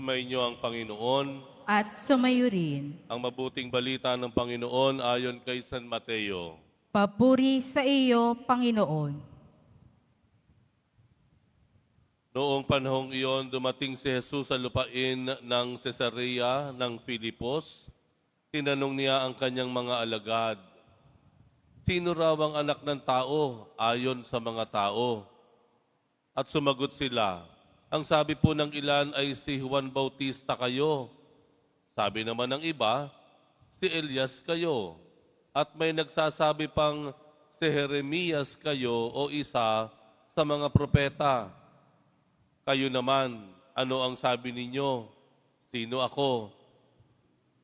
Sumainyo ang Panginoon. At sumayo rin. Ang mabuting balita ng Panginoon ayon kay San Mateo. Papuri sa iyo, Panginoon. Noong panahong iyon, dumating si Jesus sa lupain ng Cesarea ng Filipos. Tinanong niya ang kanyang mga alagad, "Sino raw ang anak ng tao ayon sa mga tao?" At sumagot sila, "Ang sabi po ng ilan ay si Juan Bautista kayo. Sabi naman ng iba, si Elias kayo. At may nagsasabi pang si Jeremias kayo o isa sa mga propeta. Kayo naman, ano ang sabi ninyo? Sino ako?"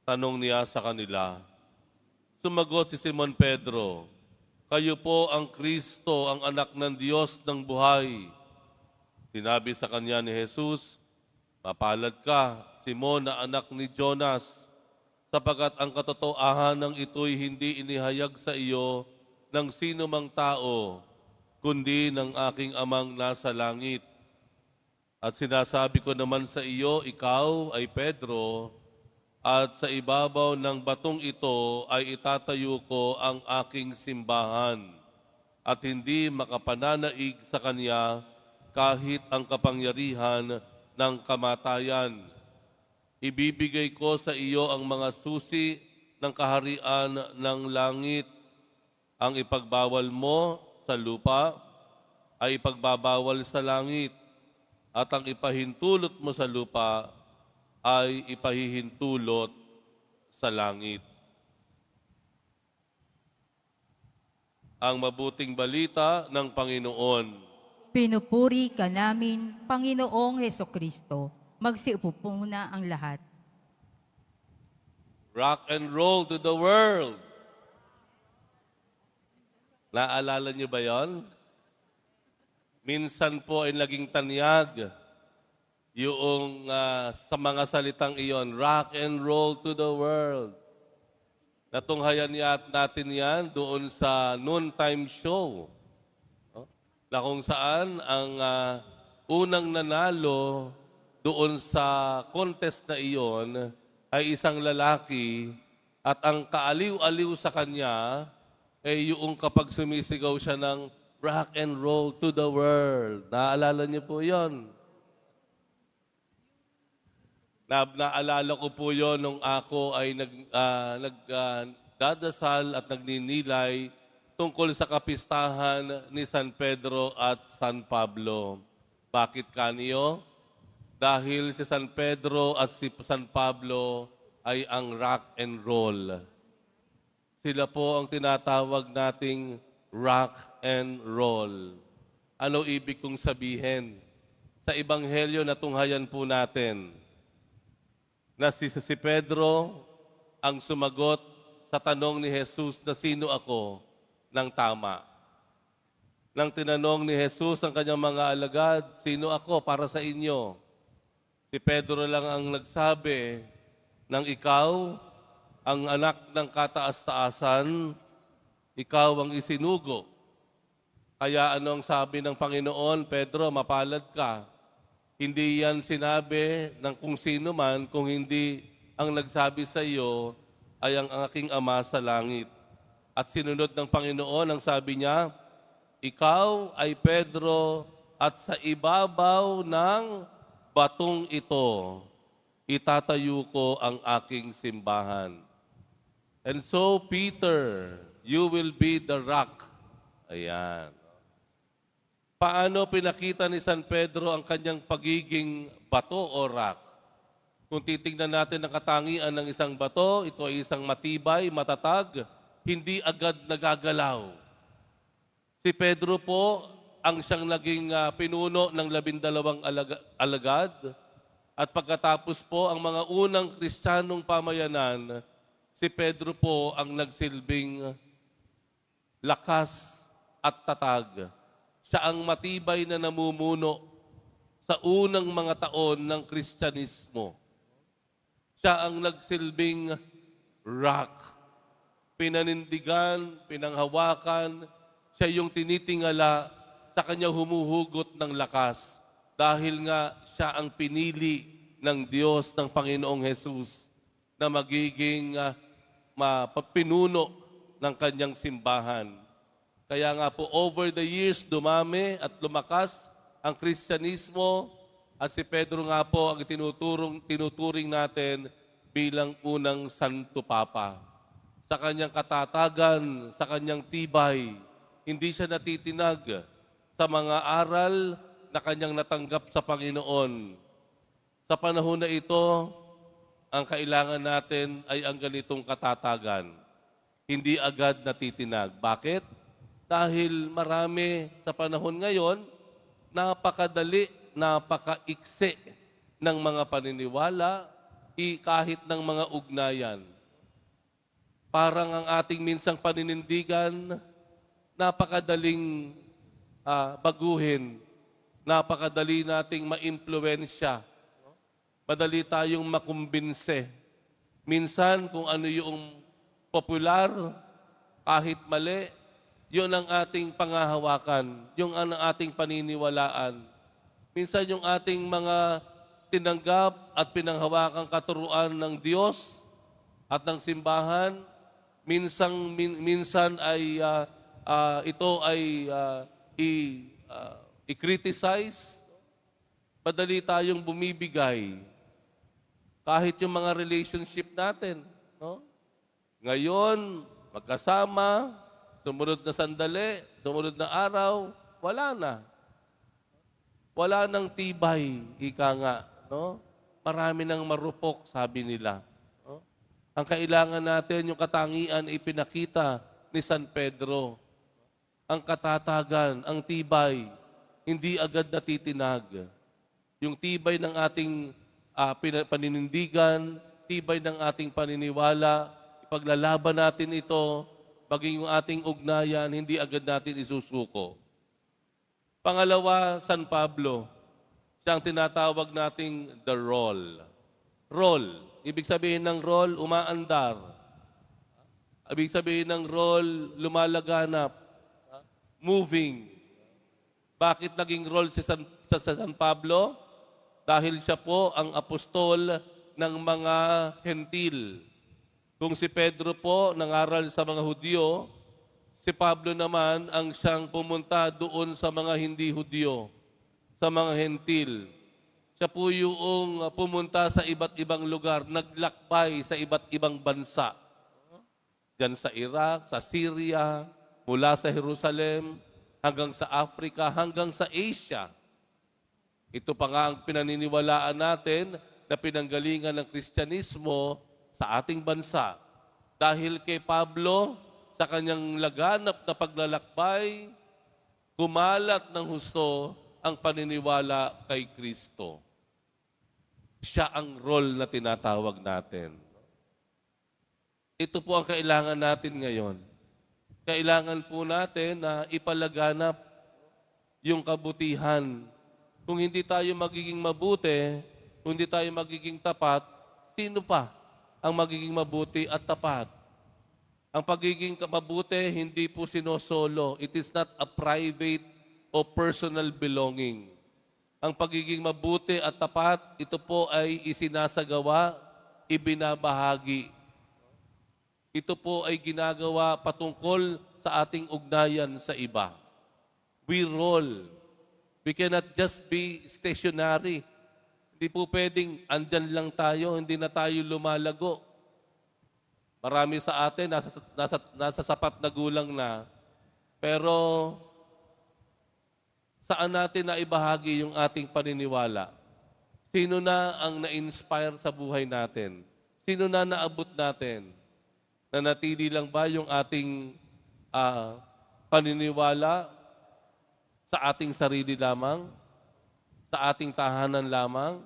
Tanong niya sa kanila. Sumagot si Simon Pedro, "Kayo po ang Kristo, ang anak ng Diyos ng buhay." Sinabi sa kanya ni Jesus, "Mapalad ka, Simon na anak ni Jonas, sapagkat ang katotohanan ng ito'y hindi inihayag sa iyo ng sino mang tao, kundi ng aking amang nasa langit. At sinasabi ko naman sa iyo, ikaw ay Pedro, at sa ibabaw ng batong ito ay itatayo ko ang aking simbahan, at hindi makapananaig sa kanya kahit ang kapangyarihan ng kamatayan. Ibibigay ko sa iyo ang mga susi ng kaharian ng langit. Ang ipagbawal mo sa lupa ay ipagbabawal sa langit, at ang ipahintulot mo sa lupa ay ipahihintulot sa langit." Ang mabuting balita ng Panginoon. Pinupuri ka namin, Panginoong Hesukristo. Magsiupo po muna ang lahat. Rock and roll to the world. Naalala niyo ba yon? Minsan po ay naging tanyag yung sa mga salitang iyon, rock and roll to the world. Natunghayan natin yan doon sa noontime show, na kung saan ang unang nanalo doon sa contest na iyon ay isang lalaki, at ang kaaliw-aliw sa kanya ay yung kapag sumisigaw siya ng rock and roll to the world. Naalala niyo po yon? Naalala ko po yon nung ako ay nagdadasal at nagninilay tungkol sa kapistahan ni San Pedro at San Pablo. Bakit kaniyo? Dahil si San Pedro at si San Pablo ay ang rock and roll. Sila po ang tinatawag nating rock and roll. Ano ibig kong sabihin? Sa Ebanghelyo na tunghayan po natin, na si Pedro ang sumagot sa tanong ni Jesus na sino ako ng tama. Nang tinanong ni Jesus ang kanyang mga alagad, sino ako para sa inyo? Si Pedro lang ang nagsabi ng ikaw ang anak ng kataas-taasan, ikaw ang isinugo. Kaya anong sabi ng Panginoon, Pedro, mapalad ka. Hindi yan sinabi ng kung sino man, kung hindi ang nagsabi sa iyo ay ang aking Ama sa langit. At sinunod ng Panginoon, ang sabi niya, ikaw ay Pedro, at sa ibabaw ng batong ito, itatayo ko ang aking simbahan. And so, Peter, you will be the rock. Ayan. Paano pinakita ni San Pedro ang kanyang pagiging bato o rock? Kung titingnan natin ang katangian ng isang bato, ito ay isang matibay, matatag, hindi agad nagagalaw. Si Pedro po ang siyang naging pinuno ng 12 alagad, at pagkatapos po ang mga unang Kristiyanong pamayanan, si Pedro po ang nagsilbing lakas at tatag. Siya ang matibay na namumuno sa unang mga taon ng Kristyanismo. Siya ang nagsilbing rock. Pinanindigan, pinanghawakan, siya yung tinitingala sa kanyang humuhugot ng lakas dahil nga siya ang pinili ng Diyos, ng Panginoong Jesus, na magiging pinuno ng kanyang simbahan. Kaya nga po, over the years, dumami at lumakas ang Kristyanismo at si Pedro nga po ang tinuturing natin bilang unang Santo Papa. Sa kanyang katatagan, sa kanyang tibay, hindi siya natitinag sa mga aral na kanyang natanggap sa Panginoon. Sa panahon na ito, ang kailangan natin ay ang ganitong katatagan. Hindi agad natitinag. Bakit? Dahil marami sa panahon ngayon, napakadali, napakaiksi ng mga paniniwala, kahit ng mga ugnayan. Parang ang ating minsang paninindigan, napakadaling baguhin, napakadali nating maimpluwensya, madali tayong makumbinse. Minsan, kung ano yung popular, kahit mali, yun ang ating pangahawakan, yung ang ating paniniwalaan. Minsan yung ating mga tinanggap at pinanghawakang katuruan ng Diyos at ng simbahan, minsan ay ito ay i-criticize, madali tayong bumibigay. Kahit yung mga relationship natin, no? Ngayon, magkasama, sumunod na sandali, sumunod na araw, wala na. Wala nang tibay, ika nga, no? Marami nang marupok, sabi nila. No? Ang kailangan natin, yung katangian ipinakita ni San Pedro. Ang katatagan, ang tibay, hindi agad natitinag. Yung tibay ng ating paninindigan, tibay ng ating paniniwala, ipaglalaban natin ito, maging yung ating ugnayan, hindi agad natin isusuko. Pangalawa, San Pablo, siya ang tinatawag nating the role. Role. Ibig sabihin ng role, umaandar. Ibig sabihin ng role, lumalaganap. Moving. Bakit naging role si San Pablo? Dahil siya po ang apostol ng mga hentil. Kung si Pedro po nangaral sa mga Hudyo, si Pablo naman ang siyang pumunta doon sa mga hindi Hudyo, sa mga hentil. Siya po yung pumunta sa iba't ibang lugar, naglakbay sa iba't ibang bansa. Diyan sa Iraq, sa Syria, mula sa Jerusalem, hanggang sa Africa, hanggang sa Asia. Ito pa nga ang pinaniniwalaan natin na pinanggalingan ng Kristyanismo sa ating bansa. Dahil kay Pablo, sa kanyang laganap na paglalakbay, kumalat ng husto ang paniniwala kay Kristo. Siya ang role na tinatawag natin. Ito po ang kailangan natin ngayon. Kailangan po natin na ipalaganap yung kabutihan. Kung hindi tayo magiging mabuti, kung hindi tayo magiging tapat, sino pa ang magiging mabuti at tapat? Ang pagiging mabuti, hindi po sinosolo. It is not a private o personal belonging. Ang pagiging mabuti at tapat, ito po ay isinasagawa, ibinabahagi. Ito po ay ginagawa patungkol sa ating ugnayan sa iba. We roll. We cannot just be stationary. Hindi po pwedeng andyan lang tayo, hindi na tayo lumalago. Marami sa atin, nasa sapat na gulang na. Pero saan natin na ibahagi yung ating paniniwala? Sino na ang na-inspire sa buhay natin? Sino na naabot natin? Nanatili lang ba yung ating paniniwala sa ating sarili lamang? Sa ating tahanan lamang?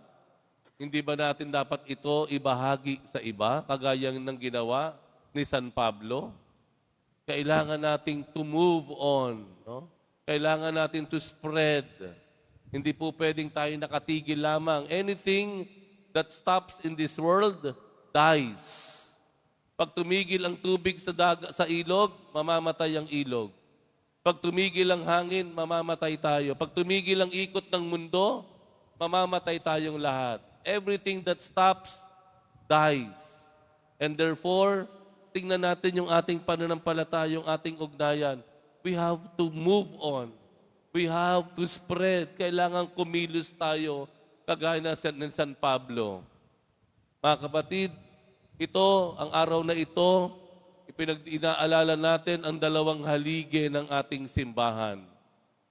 Hindi ba natin dapat ito ibahagi sa iba, kagaya ng ginawa ni San Pablo? Kailangan nating to move on. No? Kailangan natin to spread. Hindi po pwedeng tayo nakatigil lamang. Anything that stops in this world dies. Pag tumigil ang tubig sa ilog, mamamatay ang ilog. Pag tumigil ang hangin, mamamatay tayo. Pag tumigil ang ikot ng mundo, mamamatay tayong lahat. Everything that stops, dies. And therefore, tingnan natin yung ating pananampalataya, yung ating ugnayan. We have to move on. We have to spread. Kailangan kumilos tayo, kagaya ng San Pablo. Mga kapatid, ito, ang araw na ito, inaalala natin ang dalawang haligi ng ating simbahan.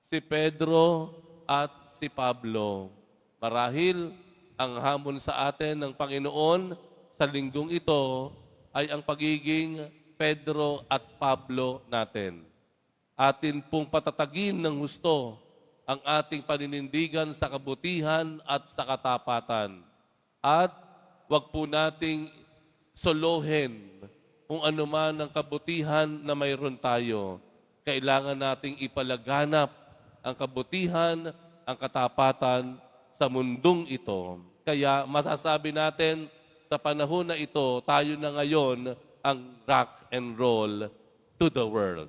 Si Pedro at si Pablo. Marahil, ang hamon sa atin ng Panginoon sa linggong ito ay ang pagiging Pedro at Pablo natin. Atin pong patatagin ng husto ang ating paninindigan sa kabutihan at sa katapatan. At wag po nating solohin kung ano man ang kabutihan na mayroon tayo. Kailangan nating ipalaganap ang kabutihan, ang katapatan sa mundong ito. Kaya masasabi natin, sa panahon na ito, tayo na ngayon ang rock and roll to the world.